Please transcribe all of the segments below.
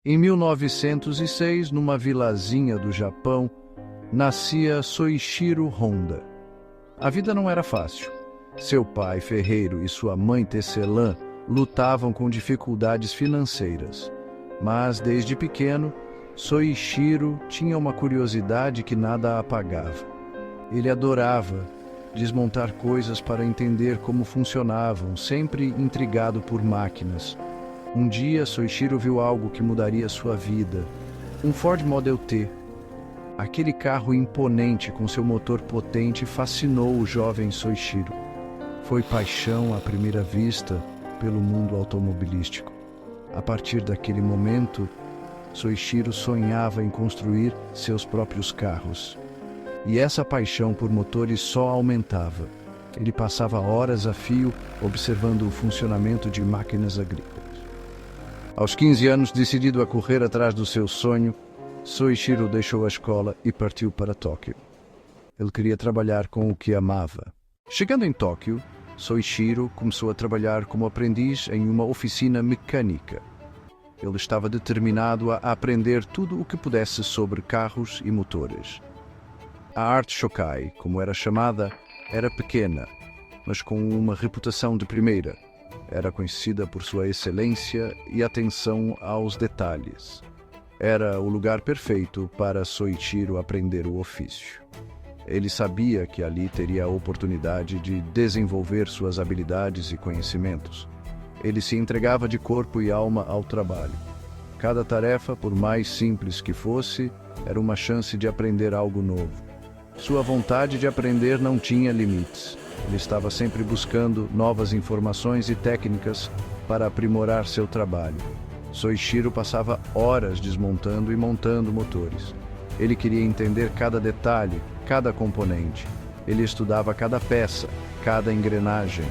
Em 1906, numa vilazinha do Japão, nascia Soichiro Honda. A vida não era fácil. Seu pai, ferreiro, e sua mãe, tecelã, lutavam com dificuldades financeiras. Mas, desde pequeno, Soichiro tinha uma curiosidade que nada apagava. Ele adorava desmontar coisas para entender como funcionavam, sempre intrigado por máquinas. Um dia, Soichiro viu algo que mudaria sua vida. Um Ford Model T. Aquele carro imponente com seu motor potente fascinou o jovem Soichiro. Foi paixão à primeira vista pelo mundo automobilístico. A partir daquele momento, Soichiro sonhava em construir seus próprios carros. E essa paixão por motores só aumentava. Ele passava horas a fio observando o funcionamento de máquinas agrícolas. Aos 15 anos, decidido a correr atrás do seu sonho, Soichiro deixou a escola e partiu para Tóquio. Ele queria trabalhar com o que amava. Chegando em Tóquio, Soichiro começou a trabalhar como aprendiz em uma oficina mecânica. Ele estava determinado a aprender tudo o que pudesse sobre carros e motores. A Art Shokai, como era chamada, era pequena, mas com uma reputação de primeira. Era conhecida por sua excelência e atenção aos detalhes. Era o lugar perfeito para Soichiro aprender o ofício. Ele sabia que ali teria a oportunidade de desenvolver suas habilidades e conhecimentos. Ele se entregava de corpo e alma ao trabalho. Cada tarefa, por mais simples que fosse, era uma chance de aprender algo novo. Sua vontade de aprender não tinha limites. Ele estava sempre buscando novas informações e técnicas para aprimorar seu trabalho. Soichiro passava horas desmontando e montando motores. Ele queria entender cada detalhe, cada componente. Ele estudava cada peça, cada engrenagem.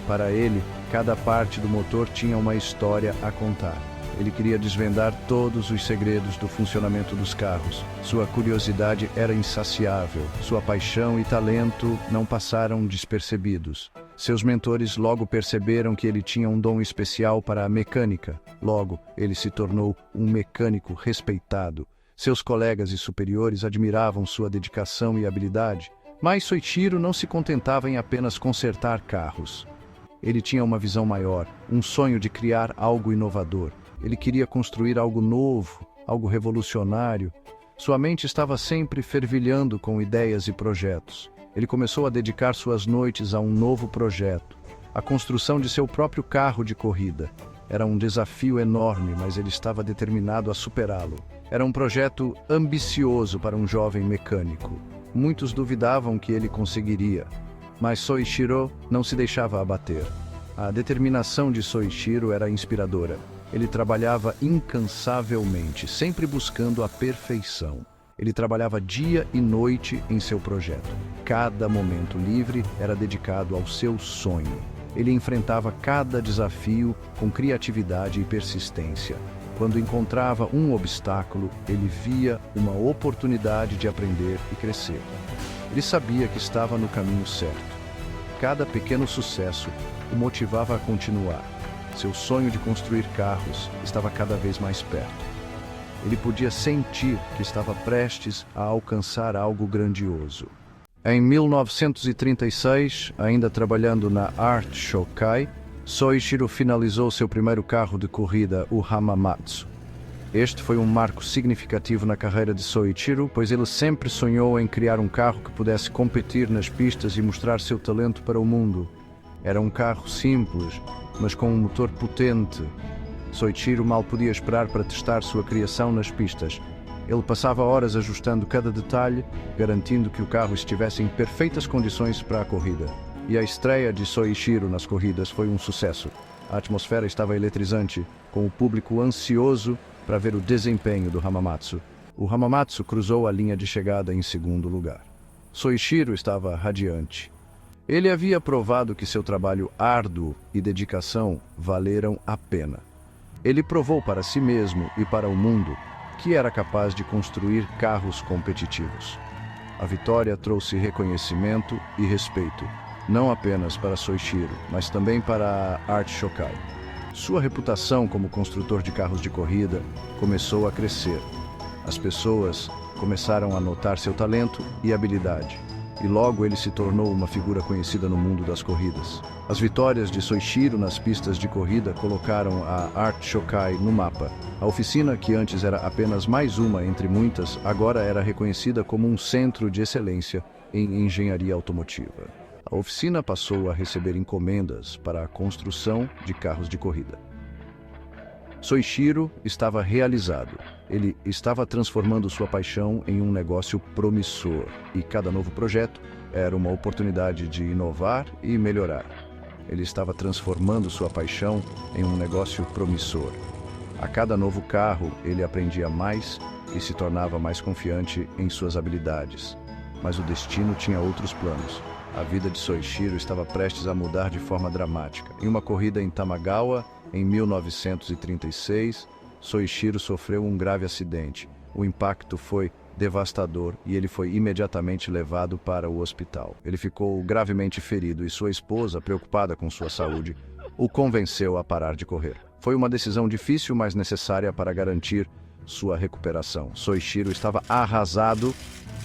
Para ele, cada parte do motor tinha uma história a contar. Ele queria desvendar todos os segredos do funcionamento dos carros. Sua curiosidade era insaciável. Sua paixão e talento não passaram despercebidos. Seus mentores logo perceberam que ele tinha um dom especial para a mecânica. Logo, ele se tornou um mecânico respeitado. Seus colegas e superiores admiravam sua dedicação e habilidade. Mas Soichiro não se contentava em apenas consertar carros. Ele tinha uma visão maior, um sonho de criar algo inovador. Ele queria construir algo novo, algo revolucionário. Sua mente estava sempre fervilhando com ideias e projetos. Ele começou a dedicar suas noites a um novo projeto, a construção de seu próprio carro de corrida. Era um desafio enorme, mas ele estava determinado a superá-lo. Era um projeto ambicioso para um jovem mecânico. Muitos duvidavam que ele conseguiria, mas Soichiro não se deixava abater. A determinação de Soichiro era inspiradora. Ele trabalhava incansavelmente, sempre buscando a perfeição. Ele trabalhava dia e noite em seu projeto. Cada momento livre era dedicado ao seu sonho. Ele enfrentava cada desafio com criatividade e persistência. Quando encontrava um obstáculo, ele via uma oportunidade de aprender e crescer. Ele sabia que estava no caminho certo. Cada pequeno sucesso o motivava a continuar. Seu sonho de construir carros estava cada vez mais perto. Ele podia sentir que estava prestes a alcançar algo grandioso. Em 1936, ainda trabalhando na Art Shokai, Soichiro finalizou seu primeiro carro de corrida, o Hamamatsu. Este foi um marco significativo na carreira de Soichiro, pois ele sempre sonhou em criar um carro que pudesse competir nas pistas e mostrar seu talento para o mundo. Era um carro simples, mas com um motor potente. Soichiro mal podia esperar para testar sua criação nas pistas. Ele passava horas ajustando cada detalhe, garantindo que o carro estivesse em perfeitas condições para a corrida. E a estreia de Soichiro nas corridas foi um sucesso. A atmosfera estava eletrizante, com o público ansioso para ver o desempenho do Hamamatsu. O Hamamatsu cruzou a linha de chegada em segundo lugar. Soichiro estava radiante. Ele havia provado que seu trabalho árduo e dedicação valeram a pena. Ele provou para si mesmo e para o mundo que era capaz de construir carros competitivos. A vitória trouxe reconhecimento e respeito, não apenas para Soichiro, mas também para a Art Shokai. Sua reputação como construtor de carros de corrida começou a crescer. As pessoas começaram a notar seu talento e habilidade, e logo ele se tornou uma figura conhecida no mundo das corridas. As vitórias de Soichiro nas pistas de corrida colocaram a Art Shokai no mapa. A oficina, que antes era apenas mais uma entre muitas, agora era reconhecida como um centro de excelência em engenharia automotiva. A oficina passou a receber encomendas para a construção de carros de corrida. Soichiro estava realizado. Ele estava transformando sua paixão em um negócio promissor, e cada novo projeto era uma oportunidade de inovar e melhorar. Ele estava transformando sua paixão em um negócio promissor. A cada novo carro, ele aprendia mais e se tornava mais confiante em suas habilidades. Mas o destino tinha outros planos. A vida de Soichiro estava prestes a mudar de forma dramática. Em uma corrida em Tamagawa, em 1936, Soichiro sofreu um grave acidente. O impacto foi devastador e ele foi imediatamente levado para o hospital. Ele ficou gravemente ferido e sua esposa, preocupada com sua saúde, o convenceu a parar de correr. Foi uma decisão difícil, mas necessária para garantir sua recuperação. Soichiro estava arrasado,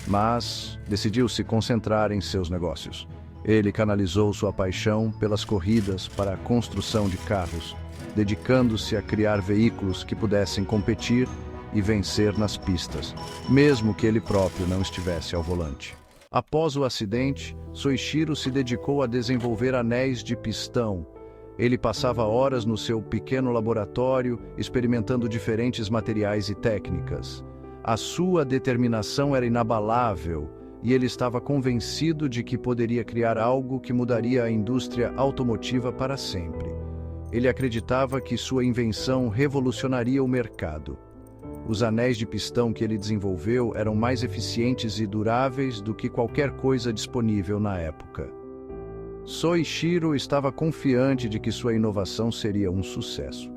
mas decidiu se concentrar em seus negócios. Ele canalizou sua paixão pelas corridas para a construção de carros, dedicando-se a criar veículos que pudessem competir e vencer nas pistas, mesmo que ele próprio não estivesse ao volante. Após o acidente, Soichiro se dedicou a desenvolver anéis de pistão. Ele passava horas no seu pequeno laboratório, experimentando diferentes materiais e técnicas. A sua determinação era inabalável e ele estava convencido de que poderia criar algo que mudaria a indústria automotiva para sempre. Ele acreditava que sua invenção revolucionaria o mercado. Os anéis de pistão que ele desenvolveu eram mais eficientes e duráveis do que qualquer coisa disponível na época. Soichiro estava confiante de que sua inovação seria um sucesso.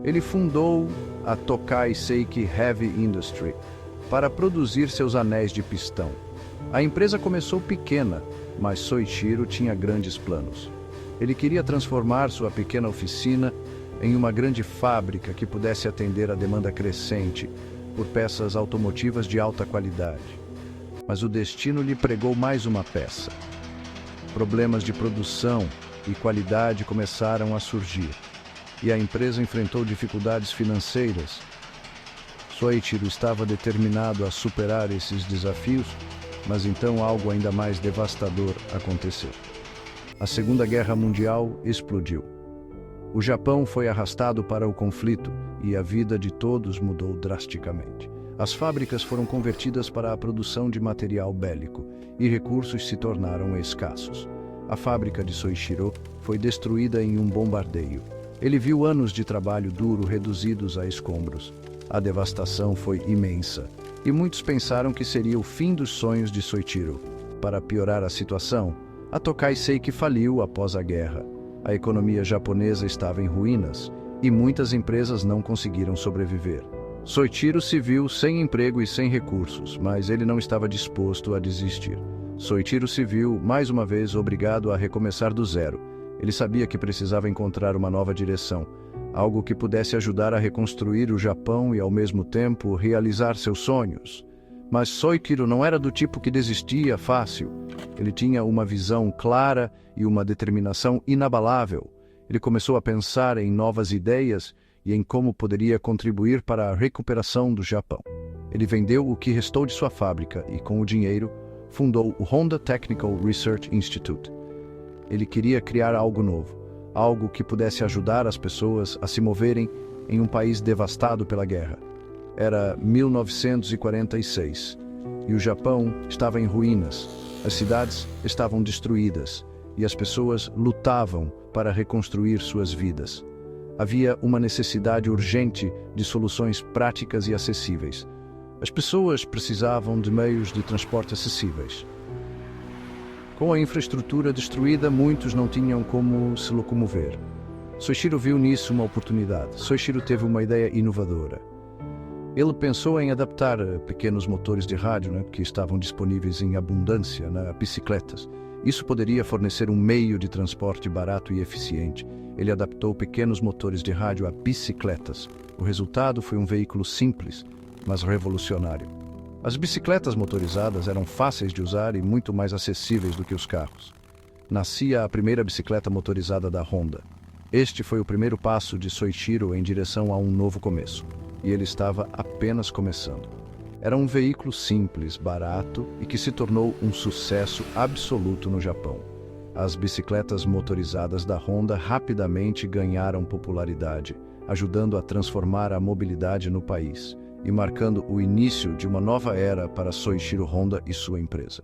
Ele fundou a Tokai Seiki Heavy Industry para produzir seus anéis de pistão. A empresa começou pequena, mas Soichiro tinha grandes planos. Ele queria transformar sua pequena oficina em uma grande fábrica que pudesse atender a demanda crescente por peças automotivas de alta qualidade. Mas o destino lhe pregou mais uma peça. Problemas de produção e qualidade começaram a surgir, e a empresa enfrentou dificuldades financeiras. Soichiro estava determinado a superar esses desafios, mas então algo ainda mais devastador aconteceu. A Segunda Guerra Mundial explodiu. O Japão foi arrastado para o conflito e a vida de todos mudou drasticamente. As fábricas foram convertidas para a produção de material bélico e recursos se tornaram escassos. A fábrica de Soichiro foi destruída em um bombardeio. Ele viu anos de trabalho duro reduzidos a escombros. A devastação foi imensa, e muitos pensaram que seria o fim dos sonhos de Soichiro. Para piorar a situação, a Tokai Seiki faliu após a guerra. A economia japonesa estava em ruínas, e muitas empresas não conseguiram sobreviver. Soichiro se viu sem emprego e sem recursos, mas ele não estava disposto a desistir. Soichiro se viu, mais uma vez, obrigado a recomeçar do zero. Ele sabia que precisava encontrar uma nova direção, algo que pudesse ajudar a reconstruir o Japão e, ao mesmo tempo, realizar seus sonhos. Mas Soichiro não era do tipo que desistia fácil. Ele tinha uma visão clara e uma determinação inabalável. Ele começou a pensar em novas ideias e em como poderia contribuir para a recuperação do Japão. Ele vendeu o que restou de sua fábrica e, com o dinheiro, fundou o Honda Technical Research Institute. Ele queria criar algo novo, algo que pudesse ajudar as pessoas a se moverem em um país devastado pela guerra. Era 1946 e o Japão estava em ruínas, as cidades estavam destruídas e as pessoas lutavam para reconstruir suas vidas. Havia uma necessidade urgente de soluções práticas e acessíveis. As pessoas precisavam de meios de transporte acessíveis. Com a infraestrutura destruída, muitos não tinham como se locomover. Soichiro viu nisso uma oportunidade. Soichiro teve uma ideia inovadora. Ele pensou em adaptar pequenos motores de rádio, que estavam disponíveis em abundância nas bicicletas. Isso poderia fornecer um meio de transporte barato e eficiente. Ele adaptou pequenos motores de rádio a bicicletas. O resultado foi um veículo simples, mas revolucionário. As bicicletas motorizadas eram fáceis de usar e muito mais acessíveis do que os carros. Nascia a primeira bicicleta motorizada da Honda. Este foi o primeiro passo de Soichiro em direção a um novo começo, e ele estava apenas começando. Era um veículo simples, barato e que se tornou um sucesso absoluto no Japão. As bicicletas motorizadas da Honda rapidamente ganharam popularidade, ajudando a transformar a mobilidade no país e marcando o início de uma nova era para Soichiro Honda e sua empresa.